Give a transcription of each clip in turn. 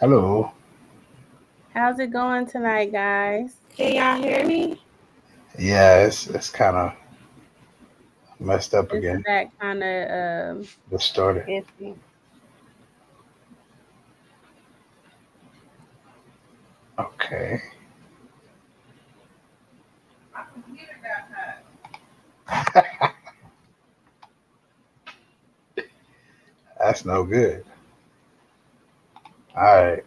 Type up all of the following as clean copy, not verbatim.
Hello. How's it going tonight, guys? Can y'all hear me? Yeah, it's kind of messed up Isn't again. that kind of Distorted. iffy? Okay. That's no good. All right.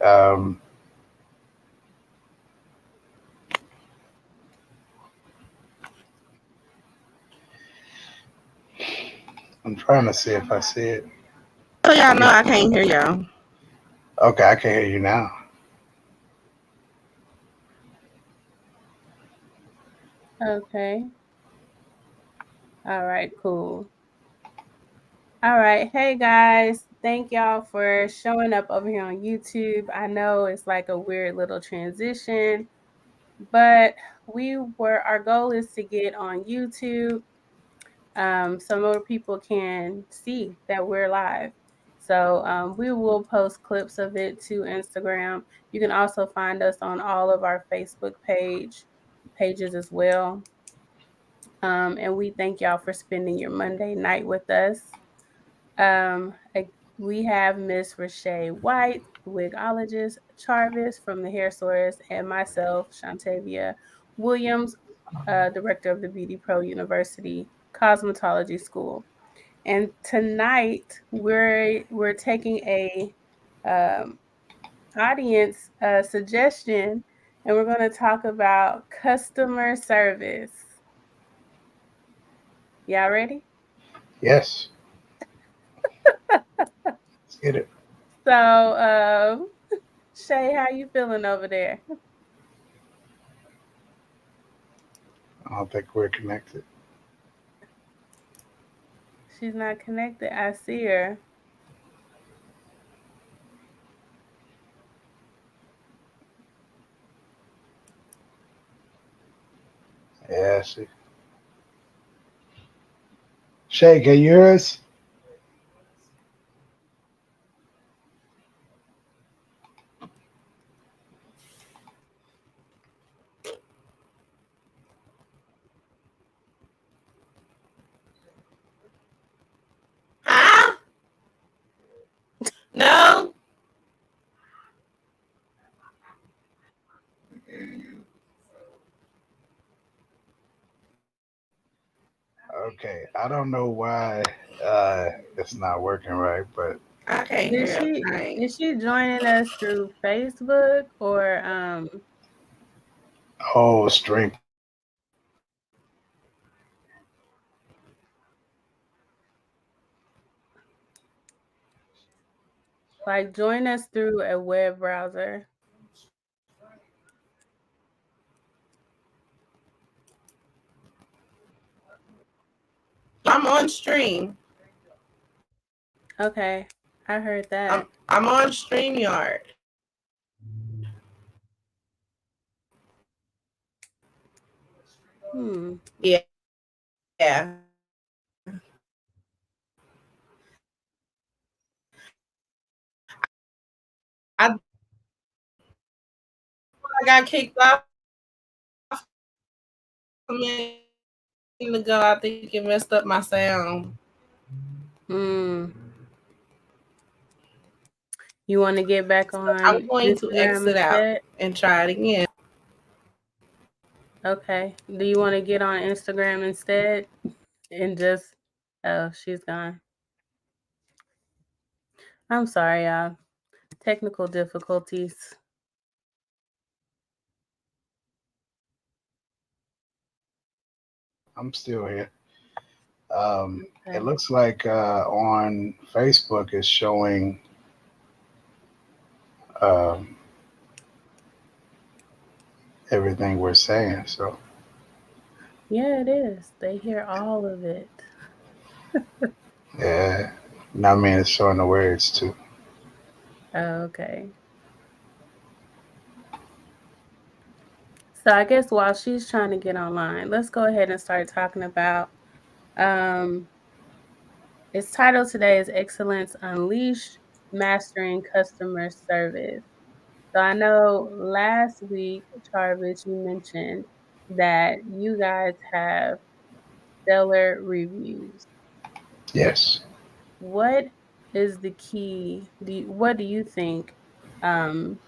I'm trying to see if I see it. So y'all know You, I can't hear y'all. okay, I can hear you now. Okay. All right, cool. All right. Hey, guys. Thank y'all for showing up over here on YouTube. I know it's like a weird little transition, but our goal is to get on YouTube so more people can see that we're live. So we will post clips of it to Instagram. You can also find us on all of our Facebook pages as well. And we thank y'all for spending your Monday night with us. Um, we have Miss Rasha White, wigologist, Charvis from the Hair Source, and myself, Shauntavia Williams, director of the Beauty Pro University Cosmetology School. And tonight we're taking a um, audience suggestion, and we're going to talk about customer service. Y'all ready? Yes. Let's get it. So, Shay, how you feeling over there? I don't think we're connected. She's not connected. I see her. Yeah, see. Shay, can you hear us? Huh? No? Okay. I don't know why it's not working right, but I can't Is hear she a thing. is she joining us through Facebook or oh, stream. like join us through a web browser? I'm on stream. Okay, I heard that. I'm on StreamYard. Hmm. Yeah. I got kicked off a minute ago. I think it messed up my sound. Hmm. You want to get back I'm on going to Instagram exit out instead? and try it again. Okay. Do you want to get on Instagram instead and just? Oh, she's gone. I'm sorry, y'all. Technical difficulties. I'm still here. It Okay. looks like on Facebook it's showing um, everything we're saying. So Yeah, it is. They hear all of it. yeah, I mean it's showing the words too. Oh, okay. So I guess while she's trying to get online, let's go ahead and start talking about um its title today is Excellence Unleashed, Mastering Customer Service. So I know last week, Charvis, you mentioned that you guys have stellar reviews. Yes. What is the key? What do you think um,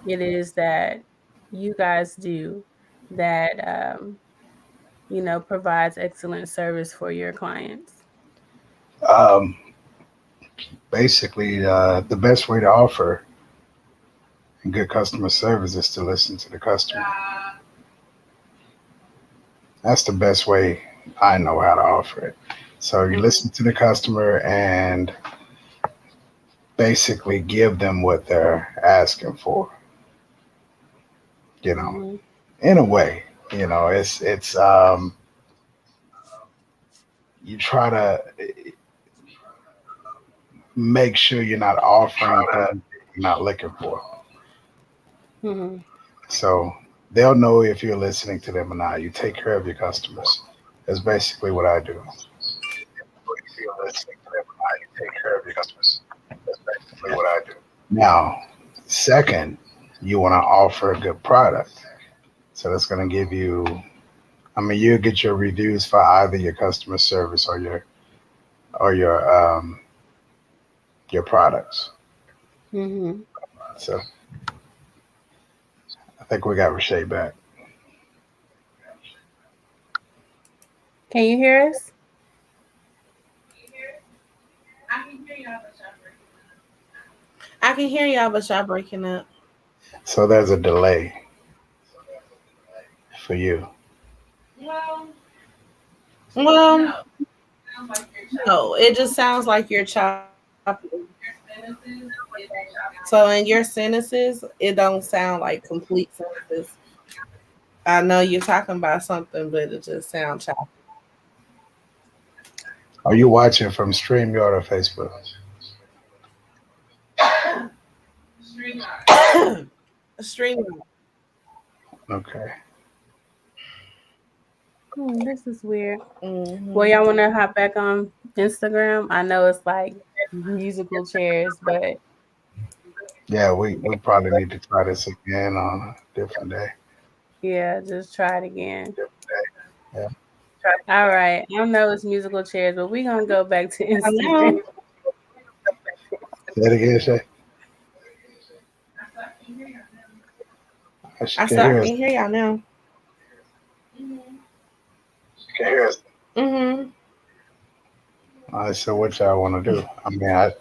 it is that you guys do that provides excellent service for your clients? Um, Basically, the best way to offer good customer service is to listen to the customer. That's the best way I know how to offer it. So you Mhm, listen to the customer and basically give them what they're asking for, you know, mhm, in a way. It's you try to make sure you're not offering things you're not looking for. mhm, So they'll know if you're listening to them or not. You take care of your customers. That's basically what I do. If you're listening to them or not, you take care of your customers. That's basically what I do. Now, second, you want to offer a good product. So that's going to give you, I mean, you get your reviews for either your customer service or your products. mhm. So I think we got Rashay back. Can you hear us? I can hear y'all, but y'all breaking up. So there's a delay for you. Well, no, it just sounds like you're choppy. So in your sentences, it don't sound like complete sentences. I know you're talking about something, but it just sounds choppy. Are you watching from StreamYard or Facebook? Stream. Okay. This is weird. Well, Mm-hmm. y'all want to hop back on Instagram? I know it's like musical chairs, but Yeah, we probably need to try this again on a different day. yeah, just try it again. Yeah. All right. I know it's musical chairs, but we're going to go back to I Instagram. know. Say it again, Shay. She I can't said I hear us. can hear y'all now. She can't hear us. Mm-hmm. All right, so what y'all want to do? I mean,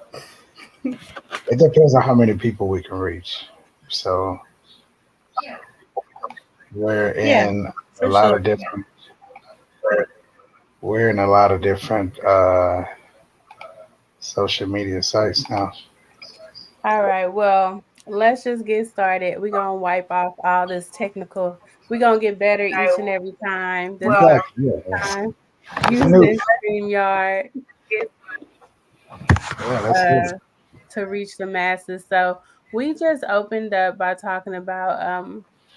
it depends on how many people we can reach. So we're Yeah, in a for lot sure. of different. We're in a lot of different social media sites now. All right. Well, let's just get started. We're going to wipe off all this technical. We're going to get better each and every time. This is our Exactly. Yeah. time It's new. using StreamYard Yeah, let's do uh, it. to reach the masses. So we just opened up by talking about,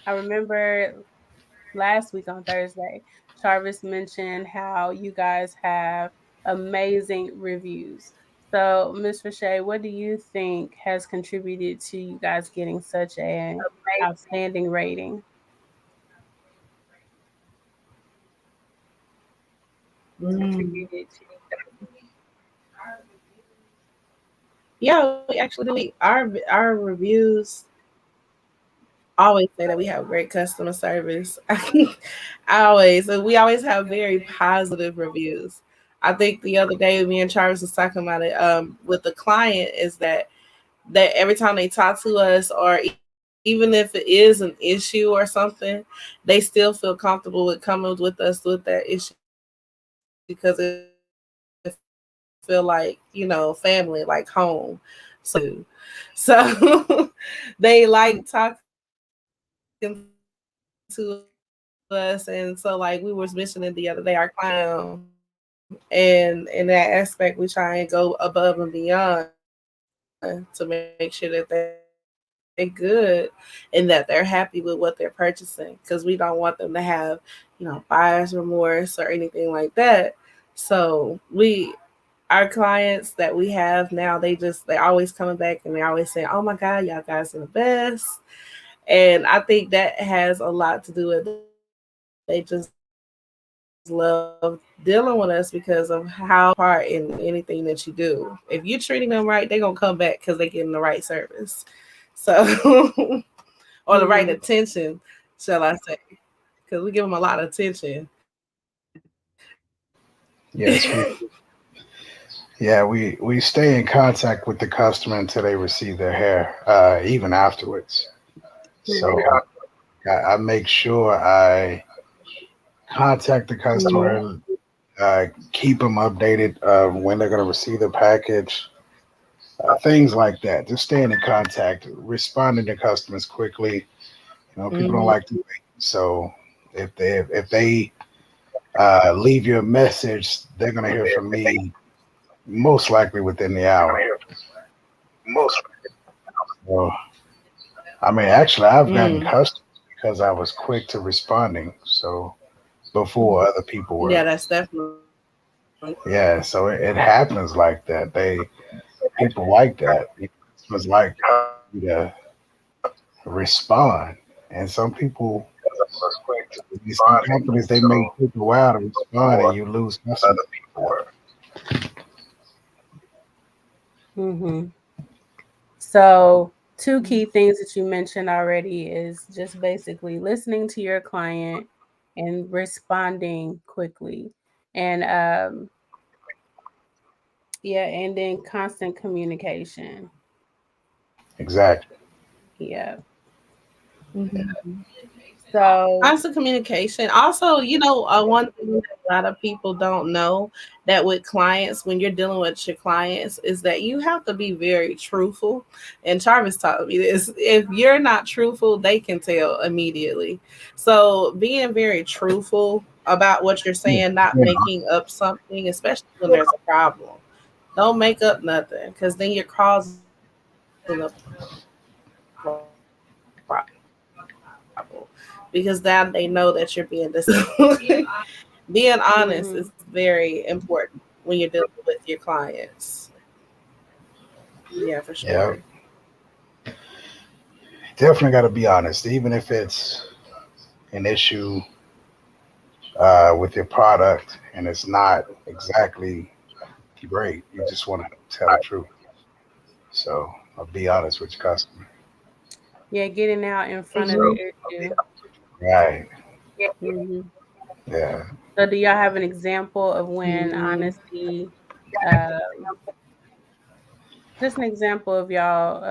I remember last week on Thursday, Charvis mentioned how you guys have amazing reviews. So, Ms. Rashay, what do you think has contributed to you guys getting such an outstanding rating? Mm. Yeah, we actually do. Our reviews always say that we have great customer service. We always have very positive reviews. I think the other day me and Charles was talking about it with the client is that every time they talk to us or even if it is an issue or something, they still feel comfortable with coming with us with that issue because it feel like, family, like home. So they like talking to us, and so like we was mentioning the other day, our client, and in that aspect, we try and go above and beyond to make sure that they're good and that they're happy with what they're purchasing because we don't want them to have, buyer's remorse or anything like that. So we our clients that we have now, they always coming back and they always saying, "Oh my God, y'all guys are the best." And I think that has a lot to do with they just love dealing with us because of how part in anything that you do. If you're treating them right, they're gonna come back because they're getting the right service. So or the right attention, Mm-hmm. shall I say? Because we give them a lot of attention. Yes, we stay in contact with the customer until they receive their hair, even afterwards. So Mm-hmm. I make sure I contact the Mm-hmm. customer, keep them updated when they're going to receive the package, things like that. Just staying in contact, responding to customers quickly. People don't Hmm. like to wait. So if they leave you a message, they're going to hear from me most likely within the hour. So, I mean, actually, I've gotten Mm. customers because I was quick to responding. So before other people Yeah, were. that's definitely. Yeah, so it happens like that. People like that. It was like you to respond, and some people, some companies, they may take a while to respond, and you lose customers. Mm-hmm. So, two key things that you mentioned already is just basically listening to your client and responding quickly. And yeah, and then constant communication. Exactly. Yeah. Mhm. So, Constant communication. Also, one thing that a lot of people don't know that with clients, when you're dealing with your clients, is that you have to be very truthful. And Charvis taught me this. If you're not truthful, they can tell immediately. So being very truthful about what you're Yeah. saying, not Yeah. making up something, especially when there's a problem. Don't make up nothing because then you're causing a problem. Because now they know that you're being dishonest. Being honest is very important when you're dealing with your clients. mhm. Yeah, for Yeah, sure. definitely got to be honest, even if it's an issue with your product and it's not exactly great. You just want to tell the truth. So I'll be honest with your customer. Yeah, getting out in front of the Hmm. issue. Right. Hmm. Yeah. So, do y'all have an example of when Hmm. honesty, uh, just an example of y'all,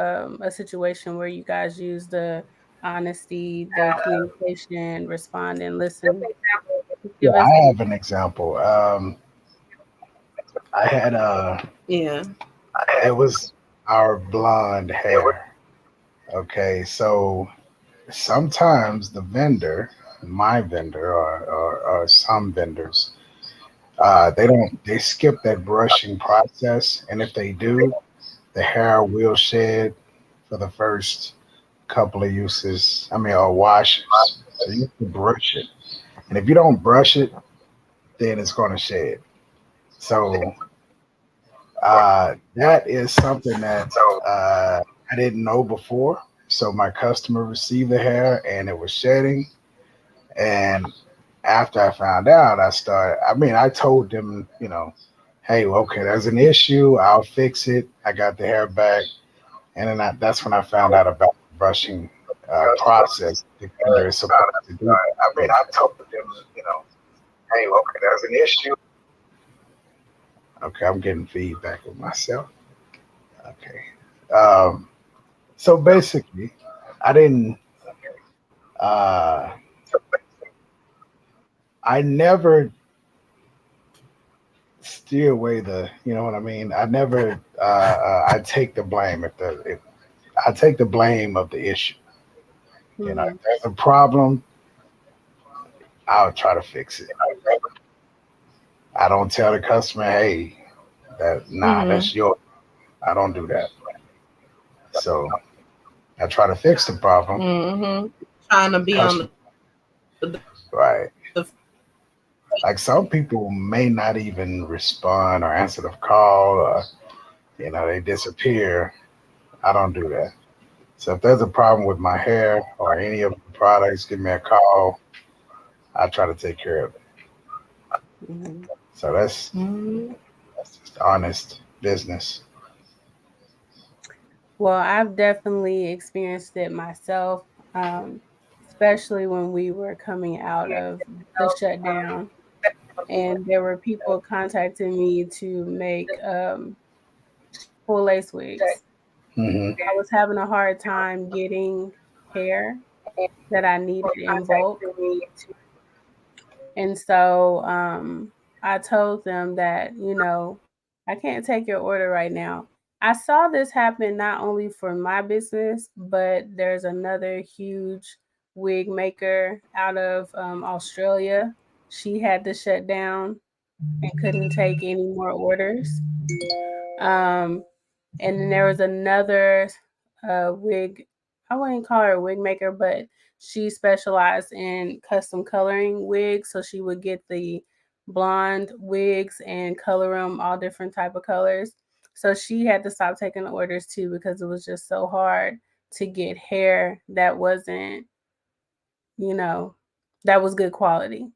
a situation where you guys use the honesty, the communication, respond and listen? Yeah, Give us. I have an example. I had Yeah. it was our blonde hair. Okay, so sometimes the vendor, my vendor, or some vendors, they skip that brushing process, and if they do, the hair will shed for the first couple of uses. I mean, or washes. So you have to brush it, and if you don't brush it, then it's going to shed. So that is something that I didn't know before. So my customer received the hair and it was shedding. And after I found out, I told them, hey, well, okay, there's an issue. I'll fix it. I got the hair back. And then that's when I found out about the brushing process. The vendor is supposed to do. Okay, I'm getting feedback with myself. Okay. So basically, I didn't. Uh, I never steer away the. You know what I mean. I never. I take the blame if I take the blame of the issue. If Mhm. there's a problem, I'll try to fix it. I don't tell the customer, hey, Hmm. that's your. I don't do that. So I try to fix the problem. Hmm. Trying to be on Customer, the defensive. right? Like some people may not even respond or answer the call, or they disappear. I don't do that. So if there's a problem with my hair or any of the products, give me a call. I try to take care of it. Mhm. So that's just honest business. Well, I've definitely experienced it myself, um, especially when we were coming out of the shutdown, and there were people contacting me to make full lace wigs. Hmm. I was having a hard time getting hair that I needed in bulk. And so I told them that, I can't take your order right now. I saw this happen not only for my business, but there's another huge wig maker out of Australia. She had to shut down and couldn't take any more orders. Um, and then there was another wig. I wouldn't call her a wig maker, but she specialized in custom coloring wigs. So she would get the blonde wigs and color them all different type of colors. So she had to stop taking orders too because it was just so hard to get hair that wasn't, you know, that was good quality.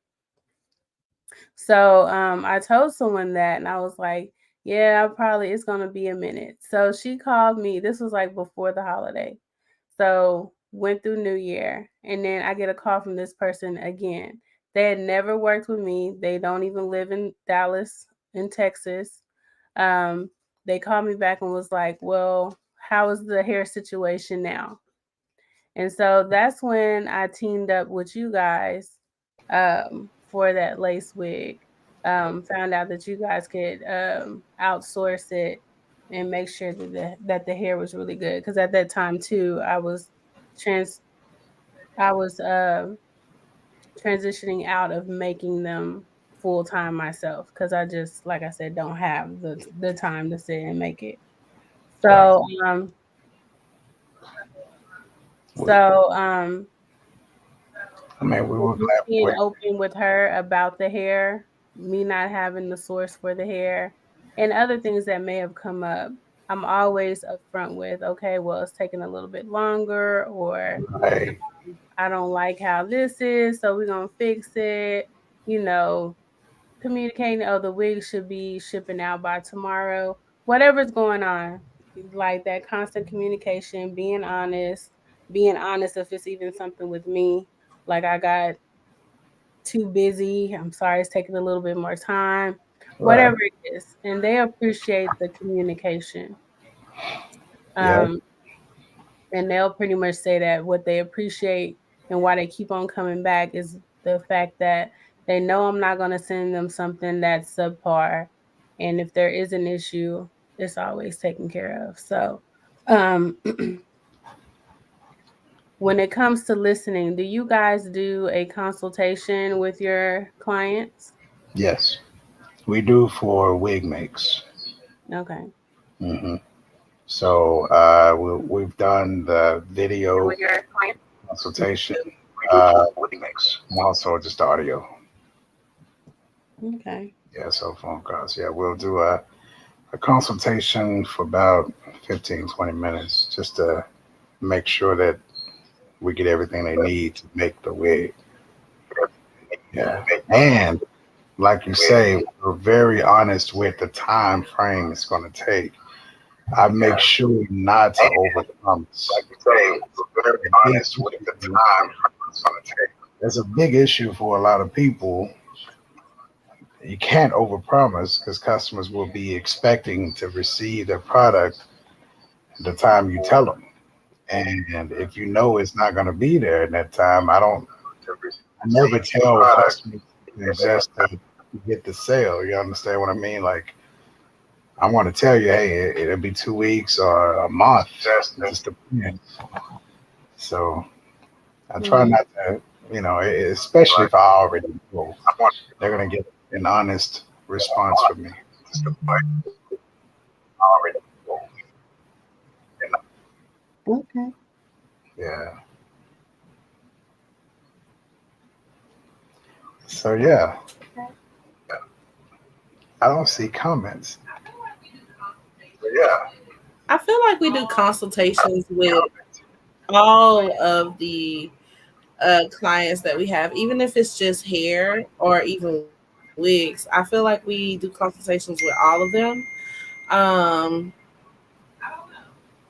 So I told someone that, and I was like, "Yeah, probably it's gonna be a minute." So she called me. This was like before the holiday. So went through New Year, and then I get a call from this person again. They had never worked with me. They don't even live in Dallas, in Texas. Um, they called me back and was like, "Well, how is the hair situation now?" And so that's when I teamed up with you guys for that lace wig. Found out that you guys could outsource it and make sure that the hair was really good. Because at that time too, trans I was transitioning out of making them full time myself because I just, like I said, don't have the time to sit and make it. Right. So We, so um I mean, we with were me glad we being were. open with her about the hair, me not having the source for the hair, and other things that may have come up, I'm always upfront with, okay, well, it's taking a little bit longer, or Right. I don't like how this is, so we're gonna fix it. You know, communicating, oh, the wig should be shipping out by tomorrow. Whatever's going on, like that constant communication, being honest if it's even something with me. Like I got too busy. I'm sorry, it's taking a little bit more time, Right. whatever it is. And they appreciate the communication. Yeah. Um, and they'll pretty much say that what they appreciate and why they keep on coming back is the fact that they know I'm not going to send them something that's subpar. And if there is an issue, it's always taken care of. So, um, when it comes to listening, do you guys do a consultation with your clients? Yes. We do for wig makes. Okay. Hmm. So we've done the video consultation, wig makes, and also just audio. Okay. Yeah, so phone calls. Yeah, we'll do a consultation for about 15, 20 minutes just to make sure that we get everything they need to make the wig. Yeah. And like you say, we're very honest with the time frame it's going to take. I make sure not to overpromise. There's a big issue for a lot of people. You can't overpromise because customers will be expecting to receive their product the time you tell them. And if you know it's not going to be there in that time, I never tell customers just to get the sale. You understand what I mean? Like, I want to tell you, hey, it'll be 2 weeks or a month. It just depends. So I try Mm-hmm. not to, especially if I already know they're going to get an honest response from me. Okay. Yeah. So, yeah. I don't see comments. But yeah, I feel like we do consultations with all of the clients that we have, even if it's just hair or even wigs. I feel like we do consultations with all of them. Um,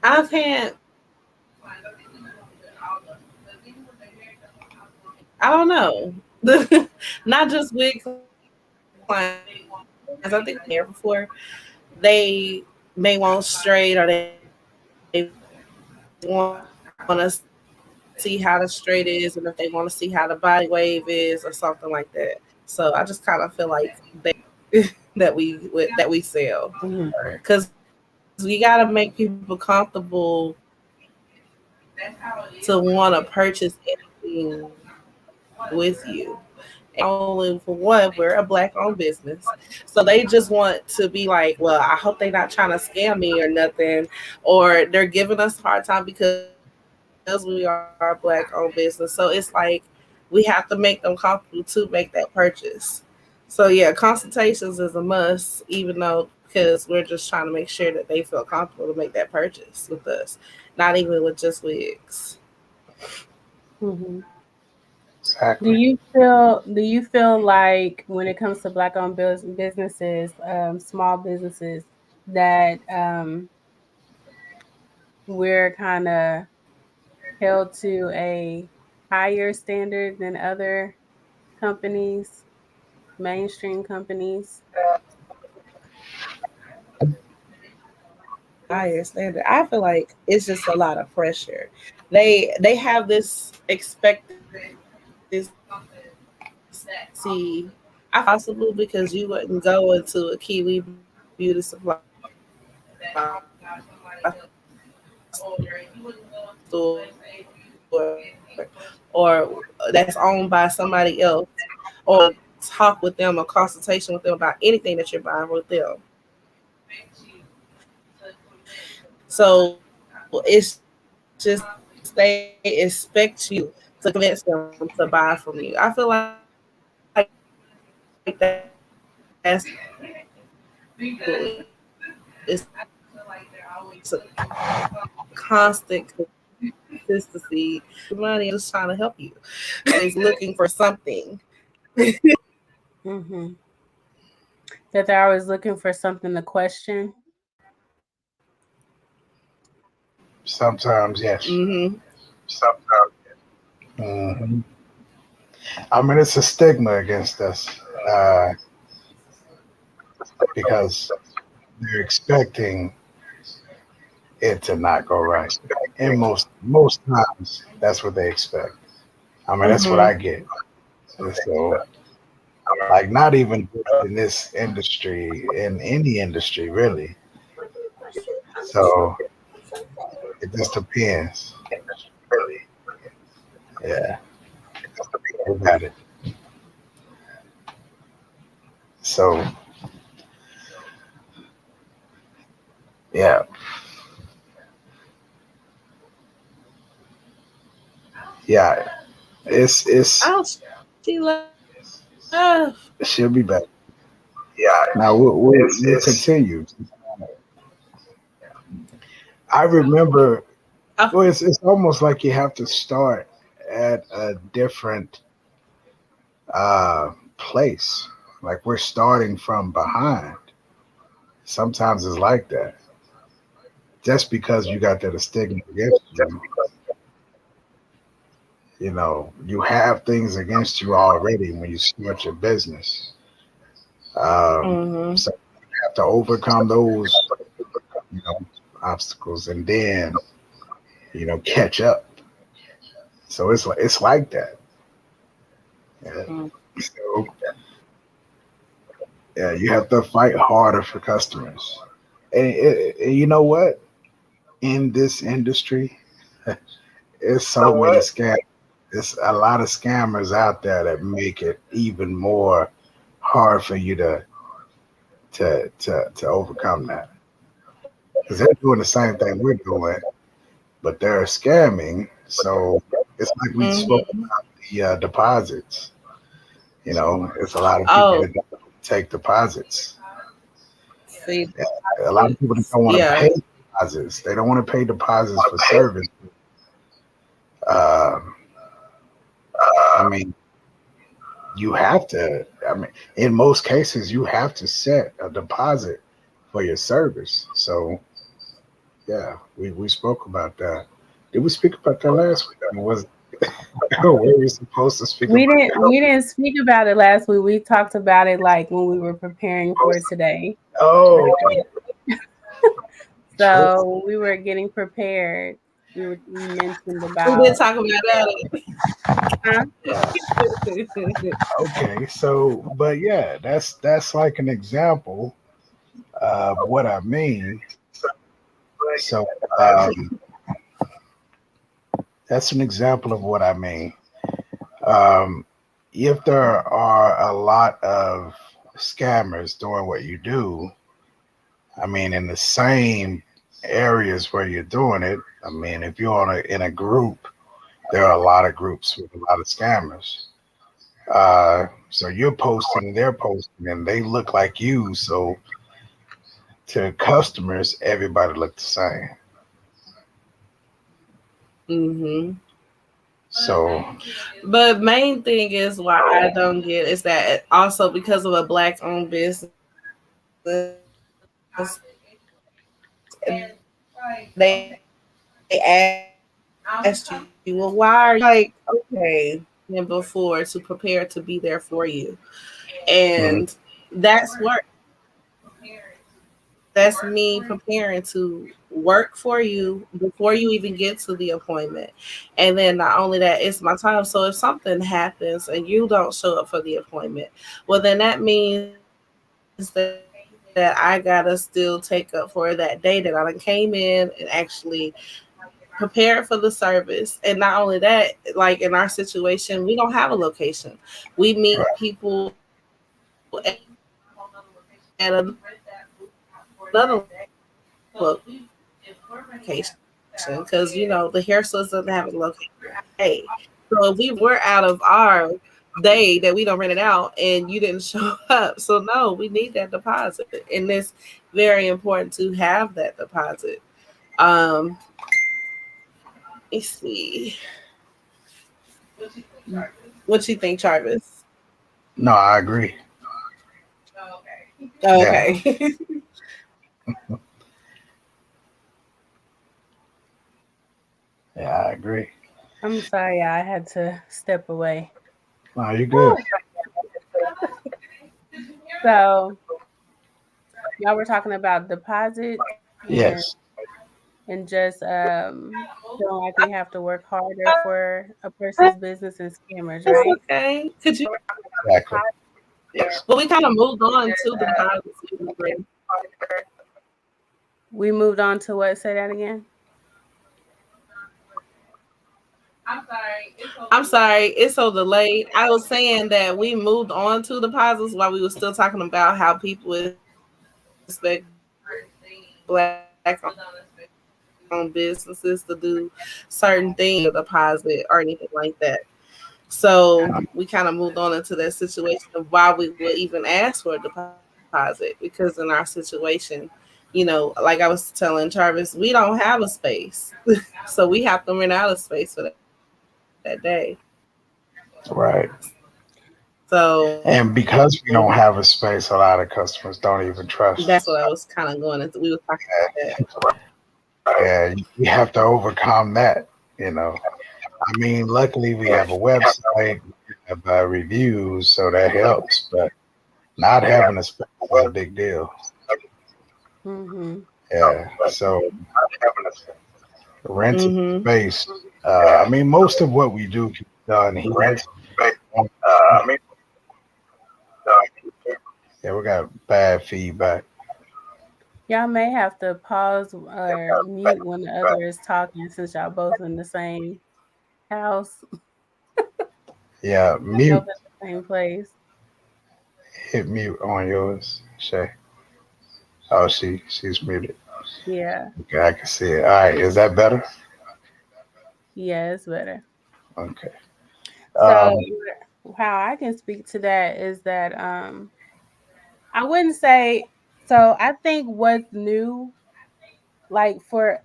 I can't. I don't know. Not just wig clients. I think we have hair before. They may want straight or they want to see how the straight is, and if they want to see how the body wave is or something like that. So I just kind of feel like they that we that we sell Mhm. right? because you got to make people comfortable to want to purchase anything with you. And only for one, we're a black owned business, so they just want to be like, well, I hope they're not trying to scam me or nothing, or they're giving us a hard time because we are a black owned business. So it's like we have to make them comfortable to make that purchase. So yeah, consultations is a must, even though because we're just trying to make sure that they feel comfortable to make that purchase with us, not even with just wigs. Mhm. Exactly. Do you feel like when it comes to black owned businesses, small businesses, that we're kind of held to a higher standard than other companies, mainstream companies? Higher standard. I feel like it's just a lot of pressure. They have this expectancy. I feel like it's possible because you wouldn't go into a Kiwi beauty supply store or that's owned by somebody else or that's owned by somebody else or talk with them or consultation with them about anything that you're buying with them. So it's just they expect you to convince them to buy from you. I feel like that's it's a constant consistency. Money, I'm just trying to help you. Always looking for something. Hmm. That they're always looking for something to question. Sometimes yes. Mm-hmm. Sometimes. Hmm. I mean, it's a stigma against us uh, because they're expecting it to not go right, and most times that's what they expect. I mean, that's what I Mm-hmm. get. So, like, not even just in this industry, in any industry, really. So it just depends. Yeah, about it. So yeah, yeah. It's Oh, she left. she'll be back. Now we'll continue. I remember. Oh, Well, it's almost like you have to start at a different place. Like we're starting from behind. Sometimes it's like that. Just because you got that stigma against you, you have things against you already when you start your business. mm-hmm. So you have to overcome those, you know, obstacles and then, catch up. So it's like that. Yeah. So yeah, you have to fight harder for customers. And you know what? In this industry, it's so many scams. There's a lot of scammers out there that make it even more hard for you to overcome that because they're doing the same thing we're doing, but they're scamming. So it's like we spoke Mm-hmm. about the deposits. It's a lot of people Oh, that don't take deposits. See, A lot of people don't want to yeah. pay deposits. They don't want to pay deposits for service. Um, I mean, you have to. I mean, in most cases, you have to set a deposit for your service. So, yeah, we spoke about that. Did we speak about that last week? I mean, was were we supposed to speak We about didn't that? we didn't speak about it last week. We talked about it like when we were preparing for today. Oh, okay. True. So when we were getting prepared, we mentioned We about did talk about that. huh? Okay. So, but yeah, that's like an example of what I mean. So, that's an example of what I mean. Um, if there are a lot of scammers doing what you do, I mean, in the same areas where you're doing it, I mean, if you're in a group, there are a lot of groups with a lot of scammers. So you're posting, they're posting, and they look like you. So to customers, everybody look the same. hmm So But main thing is why I don't get is that also because of a black owned business, they asked you, well, why are you like okay and before to prepare to be there for you, mhm, and that's work. That's me preparing to work for you before you even get to the appointment. And then not only that, it's my time. So if something happens and you don't show up for the appointment, well, then that means that I gotta still take up for that day that I done came in and actually prepared for the service. And not only that, like in our situation, we don't have a location. We meet right, people at another location because you know the hair salons doesn't have a location for that day. So if we were out of our day that we don't rent it out and you didn't show up, so no, we need that deposit, and it's very important to have that deposit. Um, let me see. What you think, Jarvis? no, I agree. Yeah, Okay. yeah, I agree. I'm sorry, I had to step away. No, you're good. So y'all were talking about deposits and Yes, just feeling like we have to work harder for a person's business and scammers, It's right? okay. Could you? exactly. Yes. Well, we kind of moved on to the deposits. We moved on to what? Say that again. I'm sorry, it's so delayed. I was saying that we moved on to deposits while we were still talking about how people expect black owned businesses to do certain things to get a deposit or anything like that. So we kind of moved on into that situation of why we would even ask for a deposit because in our situation, like I was telling Travis, we don't have a space. So we have to rent out a space for that day. Right. So And because we don't have a space, a lot of customers don't even that's what I trust was us. kind of going into. We were talking about that. Yeah, you have to overcome that. You know, I mean, luckily we have a website, we have reviews, so that helps. But not having a space is a big deal. Mm-hmm. Yeah. So renting Mm-hmm. space. I mean, most of what we do can be done here. Yeah, we got bad feedback. Y'all may have to pause or mute when the other is talking since y'all both in the same house, Yeah, both mute. in the same place. Hit mute on yours, Shay. Oh, she's muted. Yeah. Okay, I can see it. All right, is that better? Yeah, it's better. Okay. So Um, how I can speak to that is that I wouldn't say So I think what's new, like for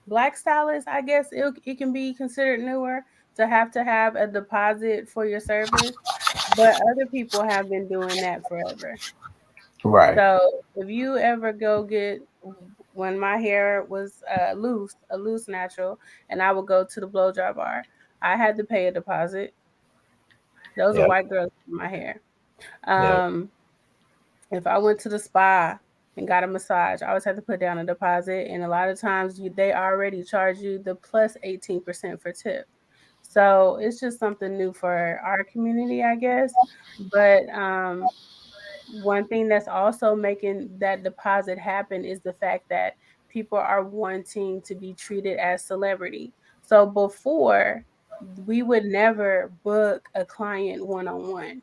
black stylists, I guess it can be considered newer to have a deposit for your service, but other people have been doing that forever. Right. So if you ever go get, when my hair was loose, a loose natural, and I would go to the blow dry bar, I had to pay a deposit. Those are Yep. white girls in my hair. Yep. Um, if I went to the spa and got a massage, I always have to put down a deposit, and a lot of times they already charge you the plus 18% for tip. So it's just something new for our community, I guess. But one thing that's also making that deposit happen is the fact that people are wanting to be treated as celebrity. So before, we would never book a client one on one.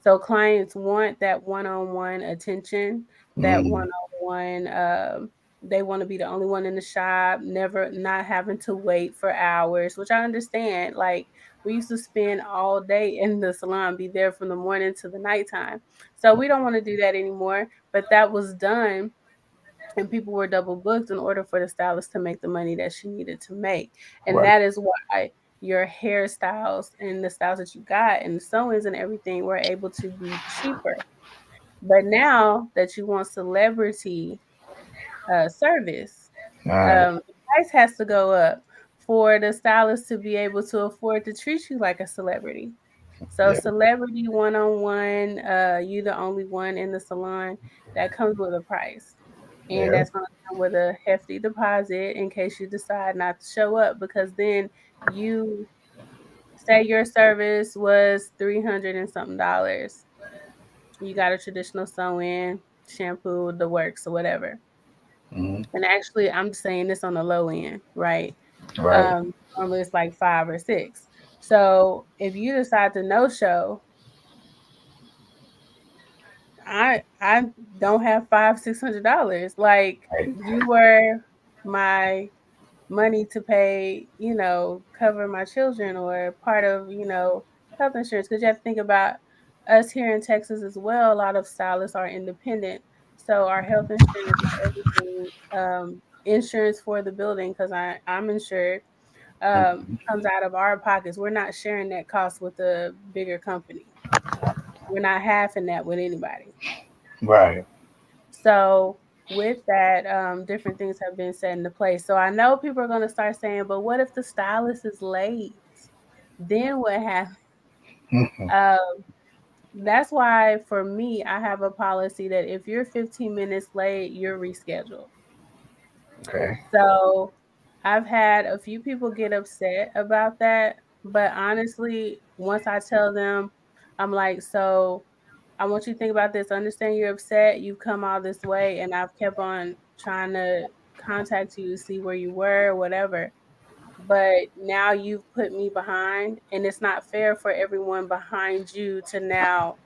So clients want that one-on-one attention, that Mm. one-on-one. They want to be the only one in the shop, never not having to wait for hours, which I understand. Like we used to spend all day in the salon, be there from the morning to the nighttime. So we don't want to do that anymore. But that was done, and people were double booked in order for the stylist to make the money that she needed to make. And Right. that is why your hairstyles and the styles that you got and the sew-ins and everything were able to be cheaper. But now that you want celebrity service, All right. the price has to go up for the stylist to be able to afford to treat you like a celebrity. So Yeah. celebrity one-on-one, you the only one in the salon, that comes with a price. And Yeah. that's going to come with a hefty deposit in case you decide not to show up, because then you say your service was 300 and something dollars. You got a traditional sew-in, shampoo, the works or whatever. Hmm. And actually, I'm saying this on the low end, right? Right. Normally it's like 5 or 6. So if you decide to no show, I don't have $500-600. Like, Right. you were my money to pay, cover my children, or part of, health insurance. Because you have to think about us here in Texas as well. A lot of stylists are independent, so our health insurance, everything, insurance for the building, because I'm insured, Mhm. comes out of our pockets. We're not sharing that cost with a bigger company. We're not halving that with anybody. Right. So with that, different things have been set into place. So I know people are going to start saying, but what if the stylist is late? Then what happens? Mhm. Um, that's why for me, I have a policy that if you're 15 minutes late, you're rescheduled. Okay. So I've had a few people get upset about that. But honestly, once I tell them, I'm like, so I want you to think about this. Understand you're upset. You've come all this way, and I've kept on trying to contact you to see where you were, or whatever. But now you've put me behind, and it's not fair for everyone behind you to now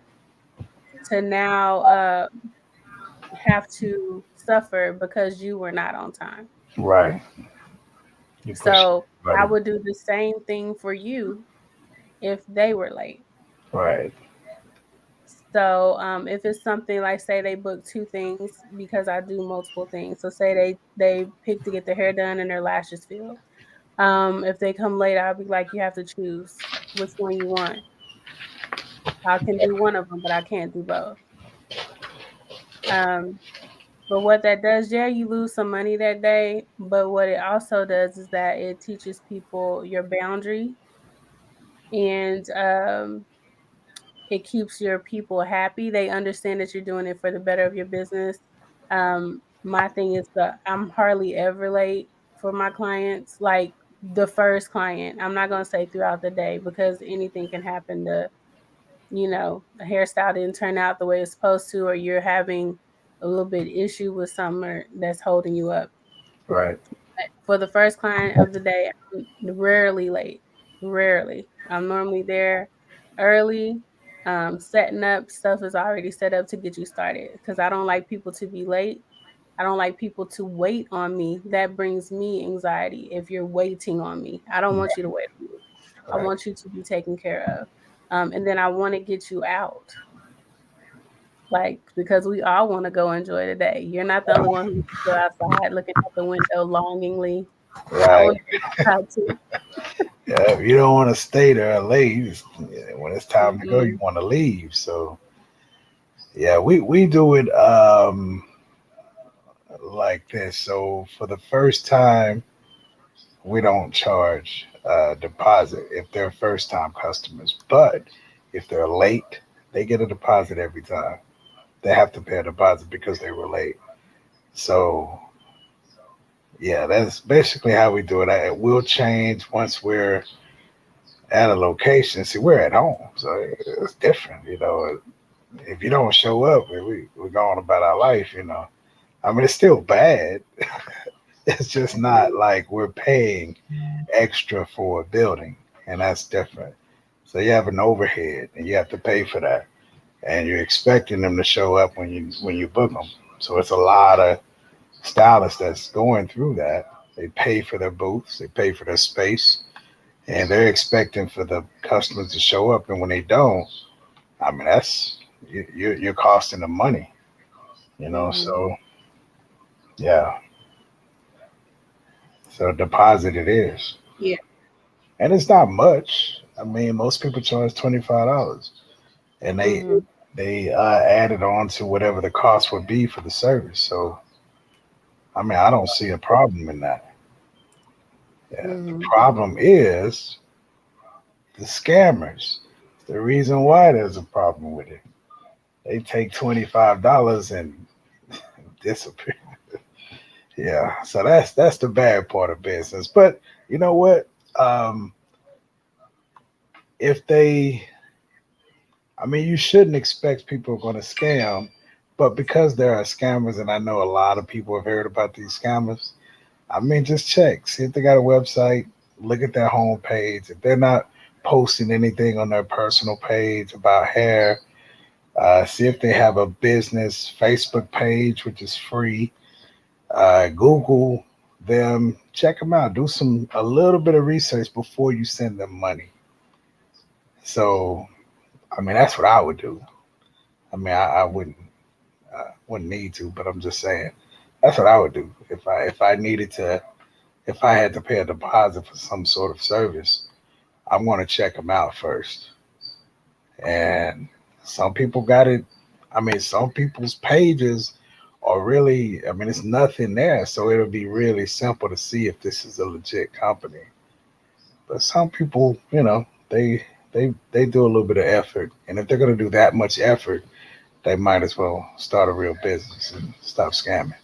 have to suffer because you were not on time. Right. You push So I everybody. would do the same thing for you if they were late. Right. So if it's something like, say they book 2 things, because I do multiple things. So say they pick to get their hair done and their lashes filled. If they come late, I'll be like, you have to choose which one you want. I can do one of them, but I can't do both. Um, but what that does, yeah, you lose some money that day. But what it also does is that it teaches people your boundary, and it keeps your people happy. They understand that you're doing it for the better of your business. My thing is that I'm hardly ever late for my clients. Like the first client, I'm not gonna say throughout the day, because anything can happen. A hairstyle didn't turn out the way it's supposed to, or you're having a little bit issue with something that's holding you up. Right. For the first client of the day, I'm rarely late. Rarely. I'm normally there early. Setting up stuff is already set up to get you started, because I don't like people to be late. I don't like people to wait on me. That brings me anxiety if you're waiting on me. I don't want you to wait on me. I Right. want you to be taken care of. And then I want to get you out. Like, because we all want to go enjoy the day. You're not the only one who's still outside looking out the window longingly. I Right. want to go outside too. Yeah, if you don't want to stay there late, when it's time to go, you Mm-mm. want to leave. So yeah, we do it like this. So for the first time, we don't charge deposit if they're first time customers. But if they're late, they get a deposit every time. They have to pay a deposit because they were late. So yeah, that's basically how we do it. It will change once we're at a location. See, we're at home, so it's different. If you don't show up, we're going about our life. I mean, it's still bad. It's just not like we're paying extra for a building, and that's different. So you have an overhead, and you have to pay for that, and you're expecting them to show up when you book them. So it's a lot of stylists that's going through that. They pay for their booths, they pay for their space, and they're expecting for the customers to show up. And when they don't, I mean, you're costing them money. Mm-hmm. So yeah, so deposit it is, Yeah. and it's not much. I mean, most people charge $25, and Mm-hmm. they add it on to whatever the cost would be for the service. So I mean, I don't see a problem in that. Yeah, the Mm-hmm. problem is the scammers. The reason why there's a problem with it. They take $25 and disappear. Yeah, so that's the bad part of business. But you know what? Um, if they, I mean, you shouldn't expect people are going to scam, but because there are scammers, and I know a lot of people have heard about these scammers. I mean, just check, see if they got a website, look at their homepage. If they're not posting anything on their personal page about hair, see if they have a business Facebook page, which is free. Google them, check them out, do a little bit of research before you send them money. So, I mean, that's what I would do. I mean, I wouldn't need to, but I'm just saying that's what I would do if I needed to. If I had to pay a deposit for some sort of service, I want to check them out first. And some people got it. I mean, some people's pages are really, I mean, it's nothing there. So it'll be really simple to see if this is a legit company. But some people, they do a little bit of effort. And if they're going to do that much effort, they might as well start a real business and stop scamming.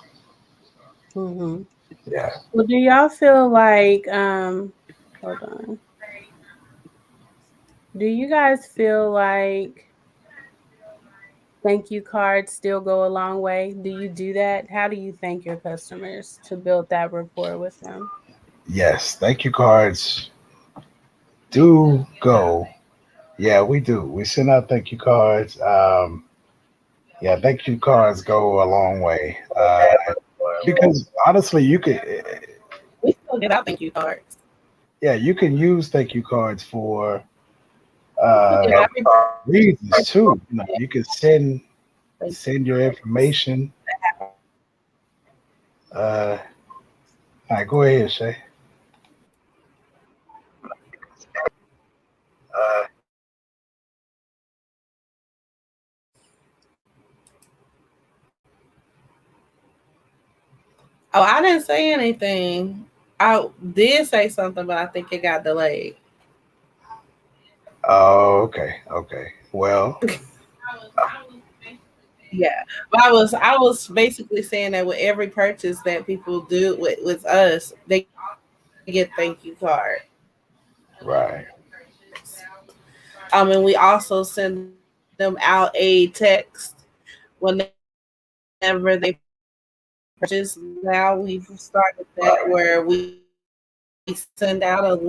Mm-hmm. Yeah. Well, do y'all feel like hold on. Do you guys feel like thank you cards still go a long way? Do you do that? How do you thank your customers to build that rapport with them? Yes. Thank you cards do go. Yeah, we do. We send out thank you cards. Yeah, thank you cards go a long way. Because honestly, you could, We still get out thank you cards. yeah, you can use thank you cards for We still give uh, every reasons person too. You can thank send your information. Uh, all right, go ahead, Shay. Oh, I didn't say anything. I did say something, but I think it got delayed. Oh, okay, okay. Well, Yeah, but I was basically saying that with every purchase that people do with us, they get thank you card. right, And we also send them out a text whenever they purchase. Now we've started that where we send out a link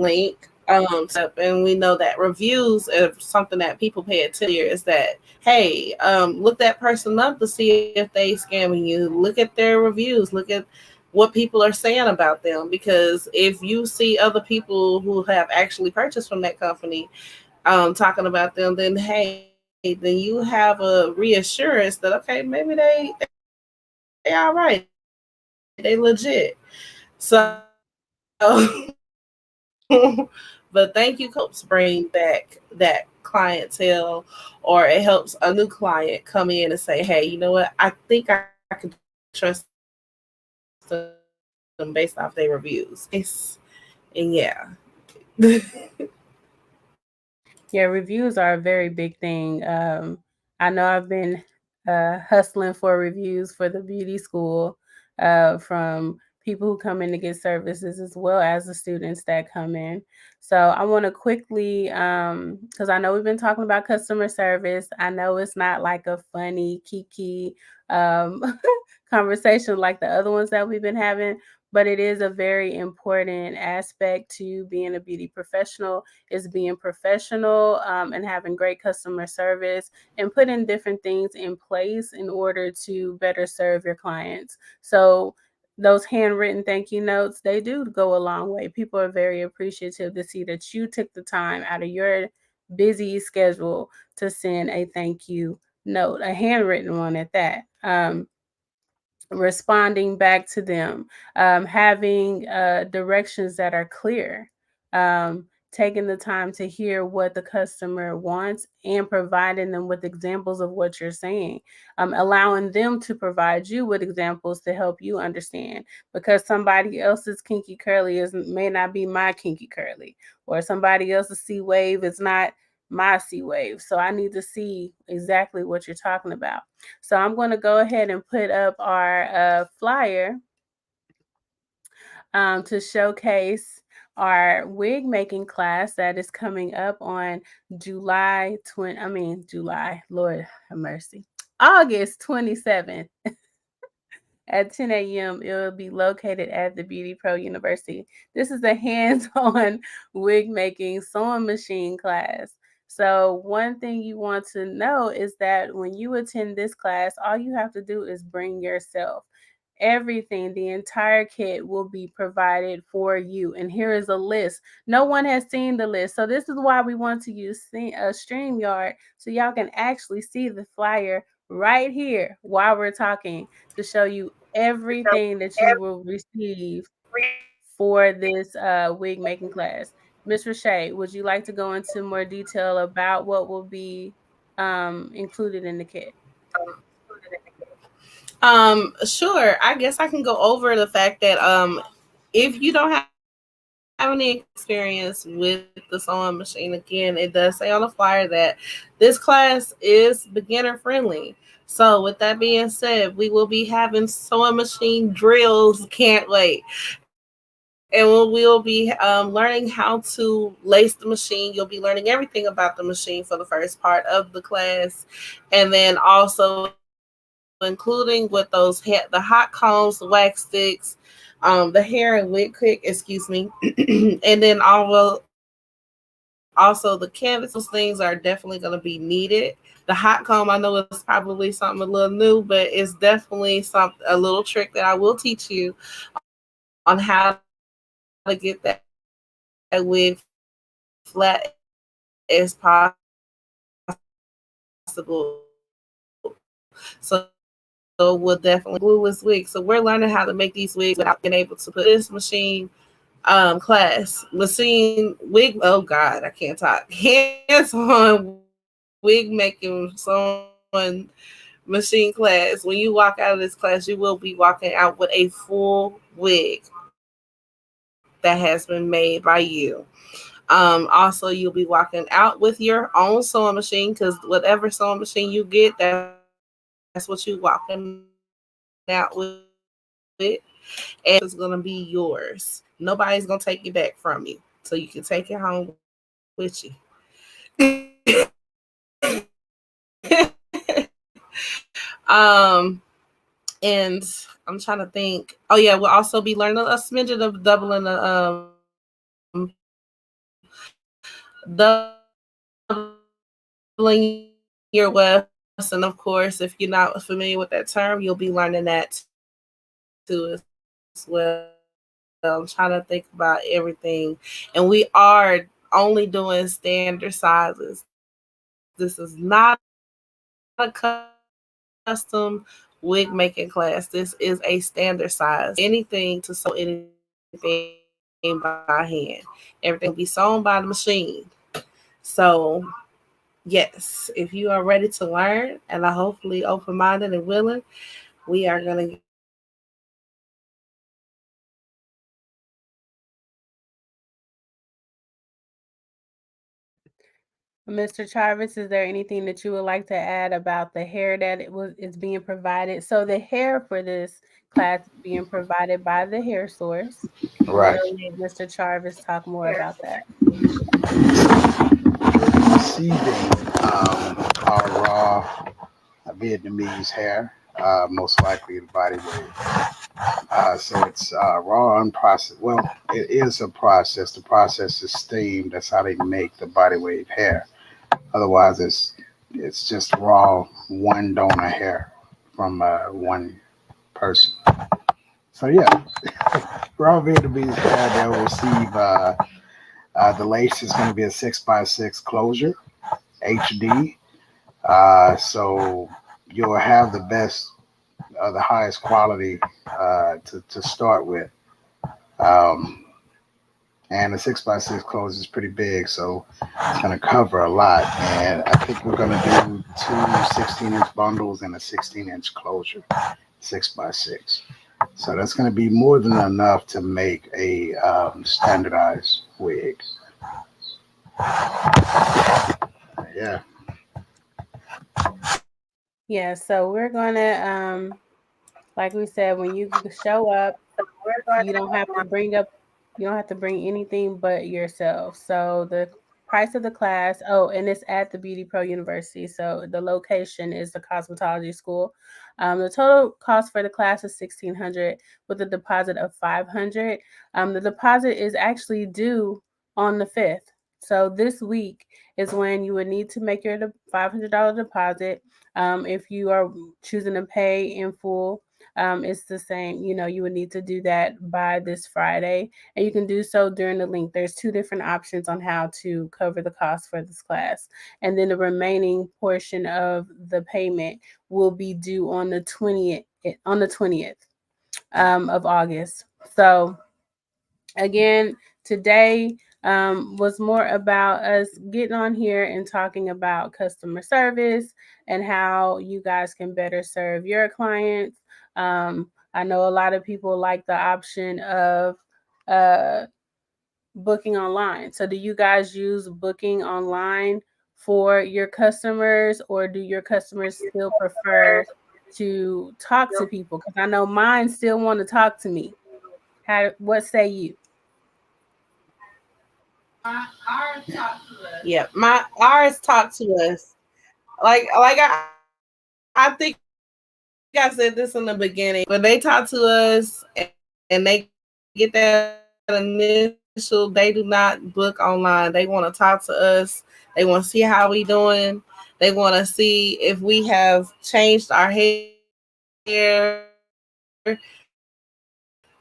to their website and we know that reviews are something that people pay attention to here is that, hey, look that person up to see if they scamming you. Look at their reviews. Look at what people are saying about them. Because if you see other people who have actually purchased from that company talking about them, then hey, then you have a reassurance that okay, maybe they all right, they legit. So but thank you, helps bring back that clientele, or it helps a new client come in and say, hey, you know what, I think I can trust them based off their reviews. And yeah. Yeah, reviews are a very big thing. I know I've been hustling for reviews for the beauty school from people who come in to get services as well as the students that come in. So I want to quickly, because I know we've been talking about customer service. I know it's not like a funny, kiki um, conversation like the other ones that we've been having, but it is a very important aspect to being a beauty professional is being professional and having great customer service and putting different things in place in order to better serve your clients. So those handwritten thank you notes, they do go a long way. People are very appreciative to see that you took the time out of your busy schedule to send a thank you note, a handwritten one at that. Responding back to them, having directions that are clear, taking the time to hear what the customer wants and providing them with examples of what you're saying, allowing them to provide you with examples to help you understand because somebody else's kinky curly may not be my kinky curly, or somebody else's C wave is not my C wave. So I need to see exactly what you're talking about. So I'm going to go ahead and put up our flyer to showcase our wig making class that is coming up on July, Lord have mercy, August 27th at 10 a.m. It will be located at the Beauty Pro University. This is a hands-on wig making sewing machine class. So one thing you want to know is that when you attend this class, all you have to do is bring yourself. Everything, the entire kit will be provided for you. And here is a list. No one has seen the list. So this is why we want to use StreamYard so y'all can actually see the flyer right here while we're talking to show you everything that you will receive for this wig making class. Ms. Rashay, would you like to go into more detail about what will be included in the kit? Sure. I guess I can go over the fact that if you don't have any experience with the sewing machine, again, it does say on the flyer that this class is beginner friendly. So with that being said, we will be having sewing machine drills. Can't wait. And we'll be learning how to lace the machine. You'll be learning everything about the machine for the first part of the class. And then also including with the hot combs, the wax sticks, the hair and wig quick, excuse me. And then also the canvas, those things are definitely going to be needed. The hot comb, I know it's probably something a little new, but it's definitely a little trick that I will teach you on how to get that wig flat as possible. So we'll definitely glueless wig. So we're learning how to make these wigs without being able to put this machine class. Machine wig, oh God, I can't talk. Hands-on wig making someone machine class. When you walk out of this class, you will be walking out with a full wig that has been made by you. Also, you'll be walking out with your own sewing machine because whatever sewing machine you get, that's what you're walking out with. And it's going to be yours. Nobody's going to take it back from you. So you can take it home with you. And I'm trying to think. Oh yeah, we'll also be learning a smidgen of doubling your wefts, and of course, if you're not familiar with that term, you'll be learning that too as well. I'm trying to think about everything, and we are only doing standard sizes. This is not a big size. custom wig making class. This is a standard size. Anything to sew anything by hand. Everything will be sewn by the machine. So yes, if you are ready to learn and are hopefully open-minded and willing, we are going to get you started. Mr. Charvis, is there anything that you would like to add about the hair that is being provided? So the hair for this class is being provided by the hair source. I'm Right. gonna let Mr. Charvis talk more about that. Receiving our raw Vietnamese hair, most likely the body wave. So it's raw unprocessed. Well, it is a process. The process is steam. That's how they make the body wave hair. Otherwise, it's just raw one donor hair from one person. So yeah, raw Vietnamese hair. They'll receive the lace is going to be a 6x6 closure HD. So you'll have the best, the highest quality to start with. Um, and the 6x6 clothes is pretty big, so it's going to cover a lot. And I think we're going to do two 16-inch bundles and a 16-inch closure, 6x6. So that's going to be more than enough to make a standardized wig. Yeah. Yeah, so we're gonna like we said, when you show up, you don't have to bring up you don't have to bring anything but yourself. So the price of the class, oh, and it's at the Beauty Pro University. So the location is the cosmetology school. The total cost for the class is 1,600 with a deposit of 500. The deposit is actually due on the 5th. So this week is when you would need to make your $500 deposit. If you are choosing to pay in full, it's the same. You would need to do that by this Friday, and you can do so during the link. There's two different options on how to cover the cost for this class, and then the remaining portion of the payment will be due on the 20th of August. So again, today was more about us getting on here and talking about customer service and how you guys can better serve your clients. I know a lot of people like the option of uh, booking online. So, do you guys use booking online for your customers, or do your customers still prefer to talk to people? Because I know mine still want to talk to me. What say you? Yeah, my ours talk to us. I think I said this in the beginning, but they talk to us and they get that initial. They do not book online. They want to talk to us. They want to see how we doing. They want to see if we have changed our hair.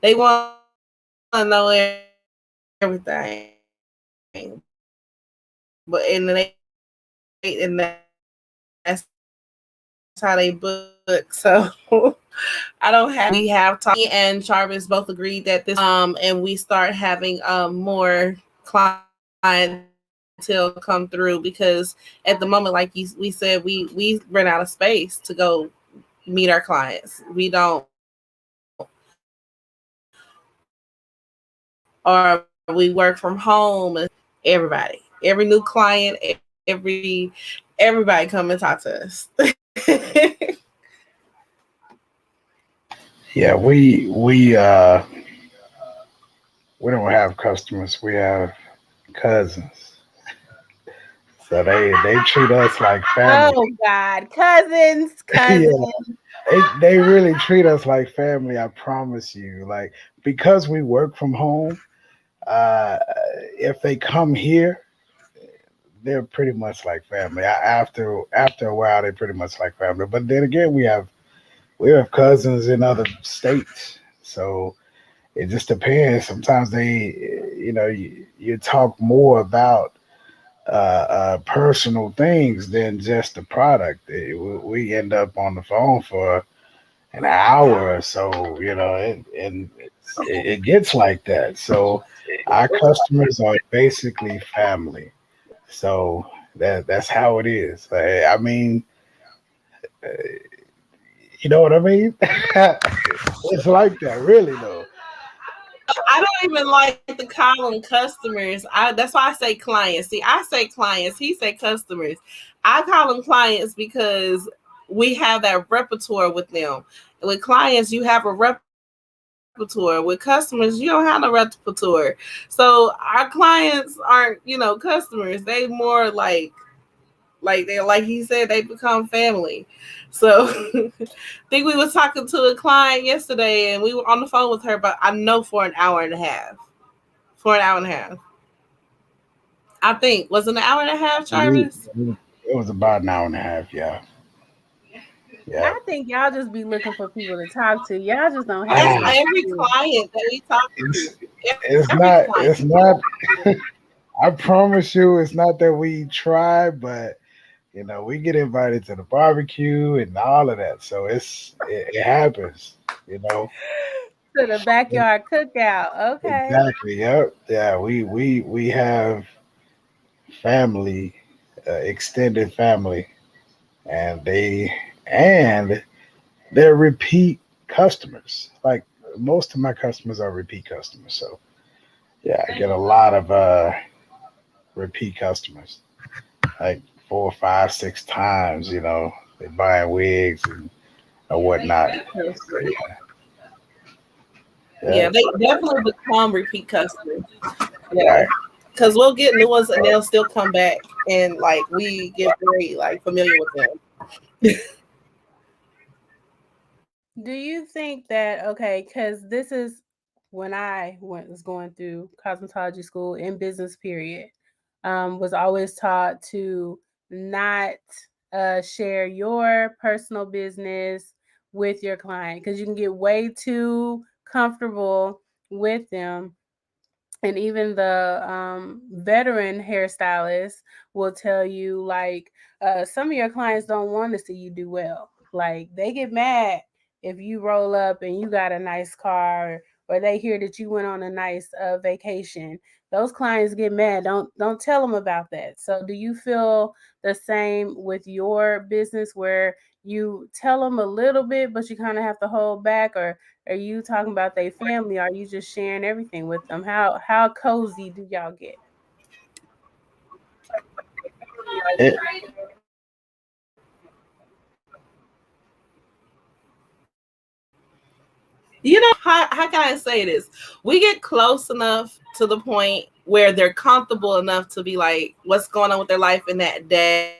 They want to know everything. But and then that's how they book. So I don't have we have talked. Me and Charvis both agreed that this and we start having more clientele come through, because at the moment, like we said, we run out of space to go meet our clients. We don't, or we work from home, and every new client, everybody come and talk to us. Yeah, we don't have customers. We have cousins. So they treat us like family. Oh God, cousins, Yeah, cousins. they really treat us like family. I promise you. Like because we work from home, uh, if they come here, they're pretty much like family. After a while, they're pretty much like family. But then again, we have cousins in other states, so it just depends. Sometimes you talk more about personal things than just the product. We end up on the phone for an hour or so, and it gets like that. So our customers are basically family. So that's how it is. I mean, you know what I mean? It's like that, really, though. I don't even like to call them customers. That's why I say clients. See, I say clients. He say customers. I call them clients because we have that repertoire with them. With clients, you have a repertoire. With customers, you don't have no repertoire. So our clients aren't, customers. They more like they like he said, they become family. So I think we was talking to a client yesterday and we were on the phone with her, but I know for an hour and a half. For an hour and a half. I think. Was it an hour and a half, We, Jarvis? it was about an hour and a half. Yeah, yeah. I think y'all just be looking for people to talk to. Y'all just don't have That's enough every to do. client that we talk It's to. it's Every not client. it's not. I promise you, it's not that we try, but we get invited to the barbecue and all of that. So it happens. You know To the backyard cookout. Okay. exactly. Yep. Yeah. We have family, extended family, and and they're repeat customers. Like most of my customers are repeat customers. So yeah, I get a lot of repeat customers, like 4, 5, 6 times. They buying wigs and or whatnot. So So sweet. yeah, Yeah, they definitely become repeat customers. Yeah. right. Because we'll get new ones and they'll still come back and like we get very like familiar with them. Do you think that okay, because this is when I was going through cosmetology school in business period, was always taught to not share your personal business with your client because you can get way too comfortable with them, and even the veteran hairstylist will tell you like some of your clients don't want to see you do well. Like they get mad if you roll up and you got a nice car, or they hear that you went on a nice vacation. Those clients get mad. Don't tell them about that. So do you feel the same with your business where you tell them a little bit but you kind of have to hold back, or are you talking about their family? Are you just sharing everything with them? How cozy do y'all get? It, How can I say this? We get close enough to the point where they're comfortable enough to be like, what's going on with their life in that day,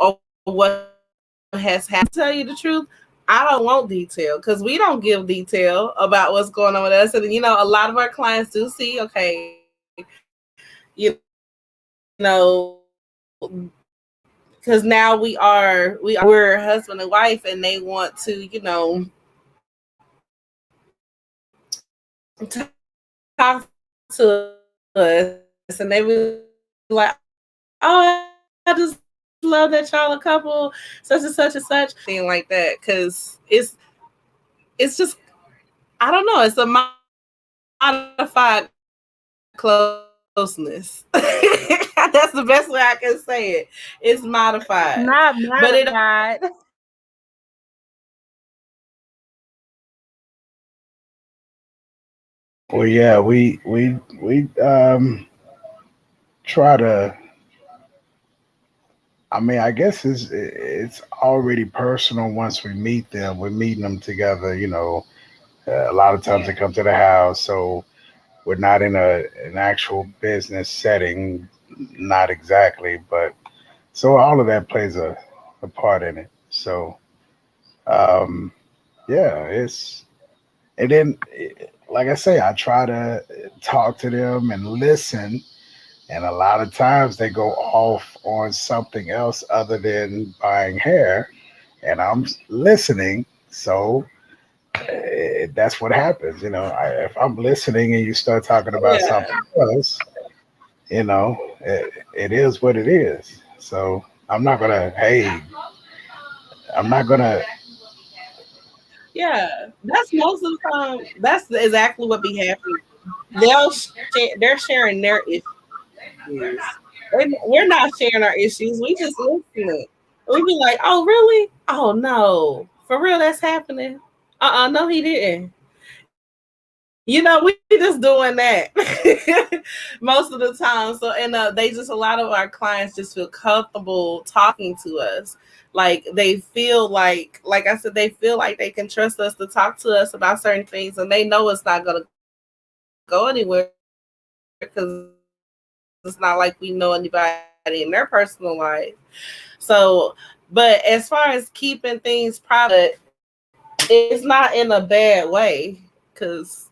or what has happened. To tell you the truth, I don't want detail because we don't give detail about what's going on with us. And a lot of our clients do see, okay, because now we're husband and wife, and they want to, talk to us, and they be like, "Oh, I just love that y'all a couple, such and such, thing like that." Because it's just I don't know. It's a modified closeness. That's the best way I can say it. It's modified, but it Not modified. well, yeah, we try to. I mean, I guess it's already personal once we meet them. We're meeting them together. A lot of times they come to the house, so we're not in an actual business setting, not exactly, but so all of that plays a part in it. So um, yeah, and then like I say, I try to talk to them and listen, and a lot of times they go off on something else other than buying hair, and I'm listening. So that's what happens. If I'm listening and you start talking about something yeah. else, You know, it is what it is. So I'm not gonna. Hey, I'm not gonna. Yeah, that's most of the time. That's exactly what be happening. They're sharing their issues. We're not sharing our issues. We just listening. We be like, oh really? Oh no, for real, that's happening. No, he didn't. We just doing that most of the time. So, and they just a lot of our clients just feel comfortable talking to us. Like they feel like I said, they feel like they can trust us to talk to us about certain things, and they know it's not gonna go anywhere because it's not like we know anybody in their personal life. So, but as far as keeping things private, it's not in a bad way because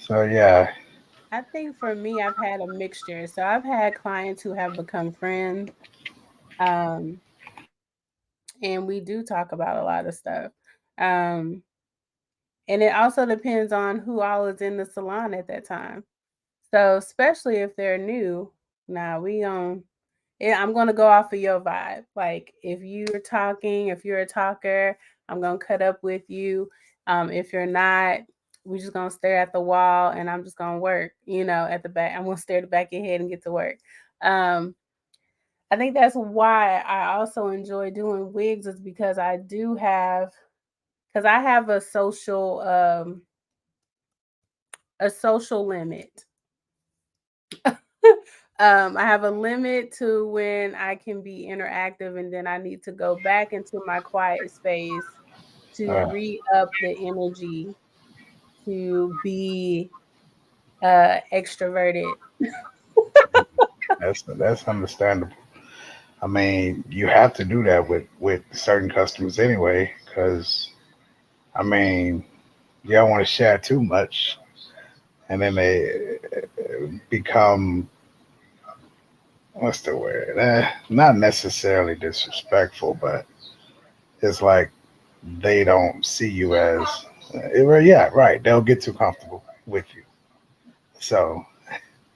So yeah, I think for me, I've had a mixture. So I've had clients who have become friends, um, and we do talk about a lot of stuff. Um, and it also depends on who all is in the salon at that time. So especially if they're new, now yeah, I'm gonna go off of your vibe. Like if you're talking, if you're a talker, I'm gonna cut up with you. If you're not, we're just gonna stare at the wall and I'm just gonna work, at the back. I'm gonna stare at the back of your head and get to work. Um, I think that's why I also enjoy doing wigs is because because I have a social limit. I have a limit to when I can be interactive, and then I need to go back into my quiet space to uh, re up the energy to be extroverted. that's understandable. I mean, you have to do that with certain customers anyway, because I mean, you don't want to share too much, and then they become what's the word? Not necessarily disrespectful, but it's like they don't see you as well, yeah, right. They'll get too comfortable with you. So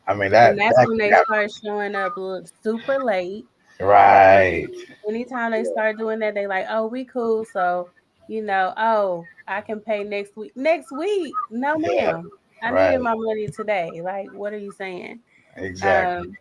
I mean And that's that when can they happen. start showing up super late. Right. And anytime they start doing that, they like, oh, we cool. So, oh, I can pay next week. Next week? No, Yeah. ma'am. I needed Right. my money today. Like, what are you saying? Exactly. Um,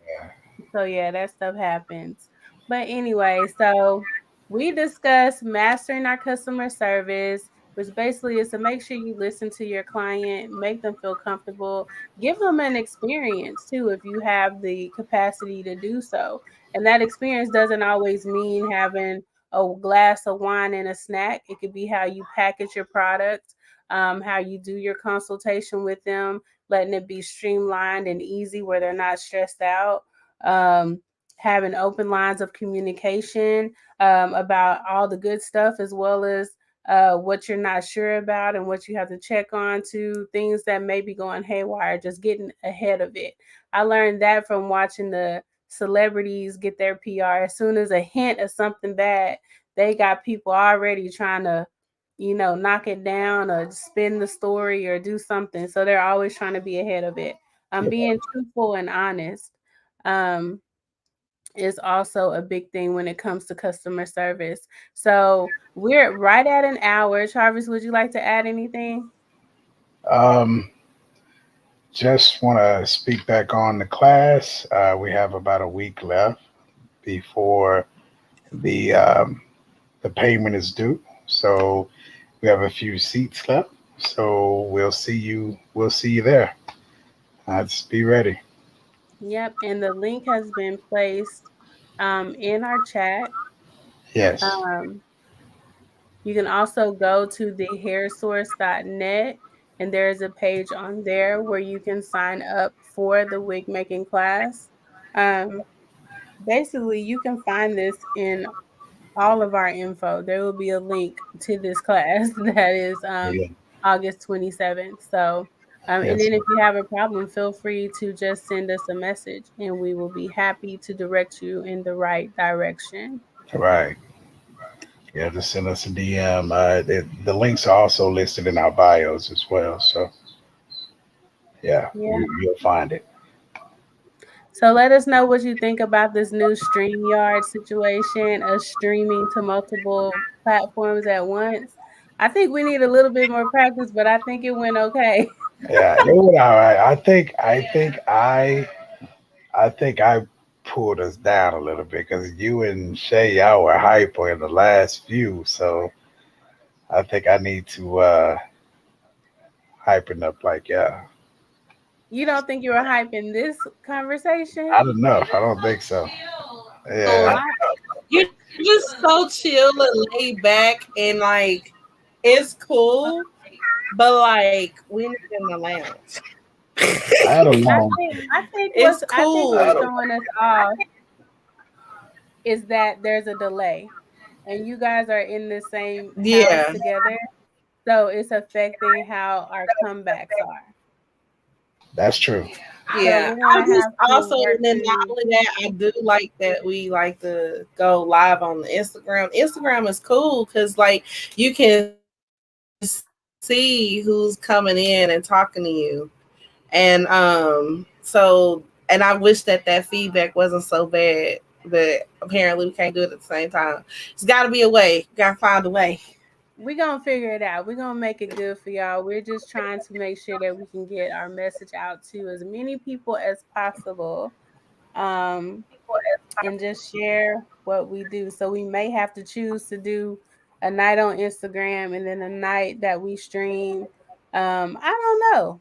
So yeah, that stuff happens. But anyway, so we discussed mastering our customer service, which basically is to make sure you listen to your client, make them feel comfortable, give them an experience too if you have the capacity to do so. And that experience doesn't always mean having a glass of wine and a snack. It could be how you package your product, how you do your consultation with them, letting it be streamlined and easy where they're not stressed out, um, having open lines of communication about all the good stuff as well as what you're not sure about and what you have to check on to things that may be going haywire, just getting ahead of it. I learned that from watching the celebrities get their PR. As soon as a hint of something bad, they got people already trying to, knock it down or spin the story or do something. So they're always trying to be ahead of it. I'm Yeah. being truthful and honest um, is also a big thing when it comes to customer service. So we're right at an hour. Charvis, would you like to add anything? Um, just want to speak back on the class. We have about a week left before the um, the payment is due. So we have a few seats left. So We'll see you there. Just be ready. Yep. And the link has been placed in our chat. Yes. Um, you can also go to thehairsource.net and there's a page on there where you can sign up for the wig making class. Um, Basically, you can find this in all of our info. There will be a link to this class that is Yeah. August 27th. So, and Yes. then if you have a problem, feel free to just send us a message and we will be happy to direct you in the right direction. Right. Yeah, just send us a DM. The links are also listed in our bios as well. So yeah, Yeah. you'll find it. So let us know what you think about this new StreamYard situation of streaming to multiple platforms at once. I think we need a little bit more practice, but I think it went okay. Yeah, it went all right. I think I pulled us down a little bit because you and Shay, y'all were hyper in the last few. So I think I need to hypen up like yeah. You don't think you were hyping this conversation? Not enough. I don't think so. Oh, Yeah. I You're just so chill and laid back, and like it's cool, but like we need in the lounge. I had a long It's I think cool. what's throwing us off is that there's a delay and you guys are in the same house Yeah. together. So it's affecting how our comebacks are. That's true. So Yeah, we're gonna I just have to also, work and then not through. only that, I do like that we like to go live on the Instagram. Instagram is cool because like you can see who's coming in and talking to you, and so and I wish that feedback wasn't so bad, but apparently we can't do it at the same time. It's got to be a way. Got to find a way. We're gonna figure it out. We're gonna make it good for y'all. We're just trying to make sure that we can get our message out to as many people as possible. Um, and just share what we do. So we may have to choose to do a night on Instagram and then a night that we stream. I don't know.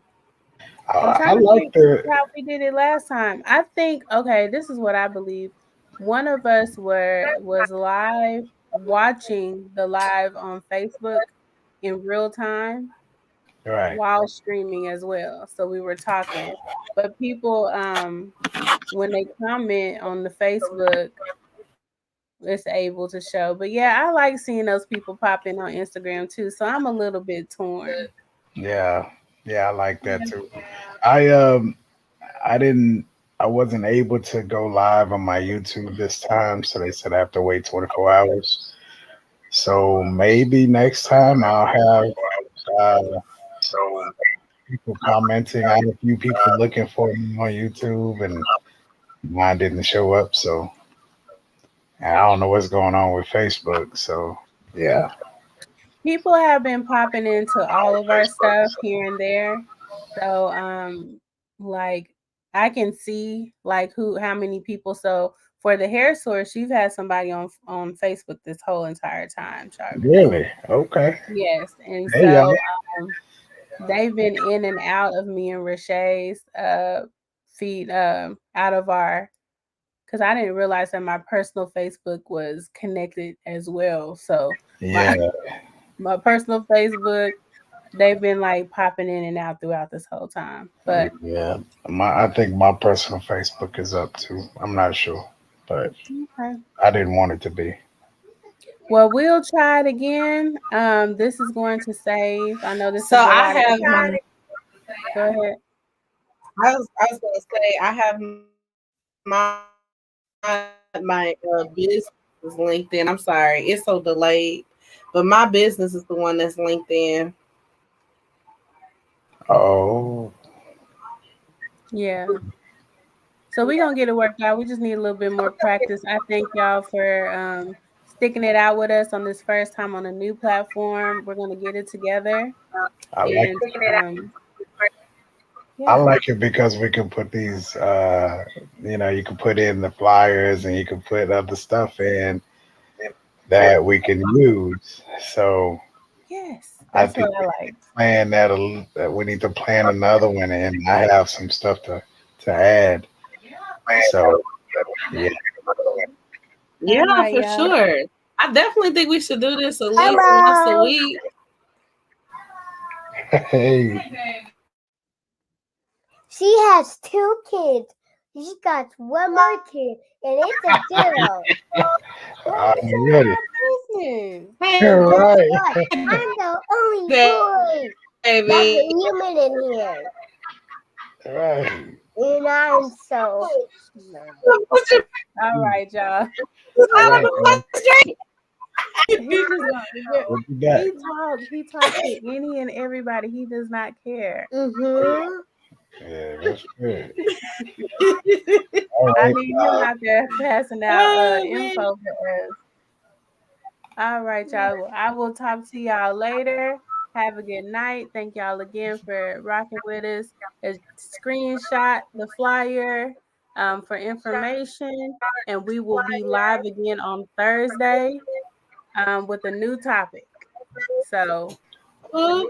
I'm I trying to like think the how we did it last time. I think okay, this is what I believe. One of us was live watching the live on Facebook in real time right. while streaming as well. So we were talking. But people when they comment on the Facebook, it's able to show. But yeah, I like seeing those people pop in on Instagram too. So I'm a little bit torn. Yeah. Yeah, I like that too. I I didn't I wasn't able to go live on my YouTube this time, so they said I have to wait 24 hours. So maybe next time I'll have people commenting. I had a few people looking for me on YouTube and mine didn't show up, so and I don't know what's going on with Facebook. So yeah. People have been popping into all of our stuff here and there. So like I can see like who how many people. So for the hair source, you've had somebody on Facebook this whole entire time, Charvis. Really? Okay. Yes. And Hey y'all. so they've been in and out of me and Rashay's feed out of our because I didn't realize that my personal Facebook was connected as well. So Yeah, my my personal Facebook, they've been like popping in and out throughout this whole time. But yeah. I think my personal Facebook is up too. I'm not sure, but okay. I didn't want it to be. Well, we'll try it again. This is going to save. I know this So is a I lot of have information. Go ahead. I was gonna say I have my business is LinkedIn. I'm sorry, it's so delayed, but my business is the one that's LinkedIn. Oh, Yeah. So we're gonna get it worked out. We just need a little bit more practice. I thank y'all for sticking it out with us on this first time on a new platform. We're gonna get it together I like and I yeah. like it because we can put these. You can put in the flyers and you can put other stuff in that we can use. So Yes, I that's what think I we like. plan that we need to plan another one, and I have some stuff to add. So yeah. Yeah, All right, for y'all. sure. I definitely think we should do this at least once a Hello. week. Hey. She has two kids. She got one more kid, and it's a girl. Why I'm is that ready. our business? Hey, And guess Right. what? I'm the only boy that's a baby. human in here. Right. And I'm so smart. What's your All right, y'all. All right. Man. straight? He just gonna, We'll be back. he talks to any and everybody. He does not care. Mm-hmm. Yeah, that's good. I All right. need him out there passing out Oh, man. info for us. All right, y'all. Well, I will talk to y'all later. Have a good night. Thank y'all again for rocking with us. Screenshot the flyer for information, and we will be live again on Thursday with a new topic. So, Well,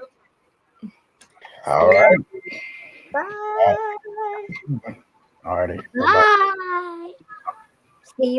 All right. bye. All righty. Bye-bye. Bye.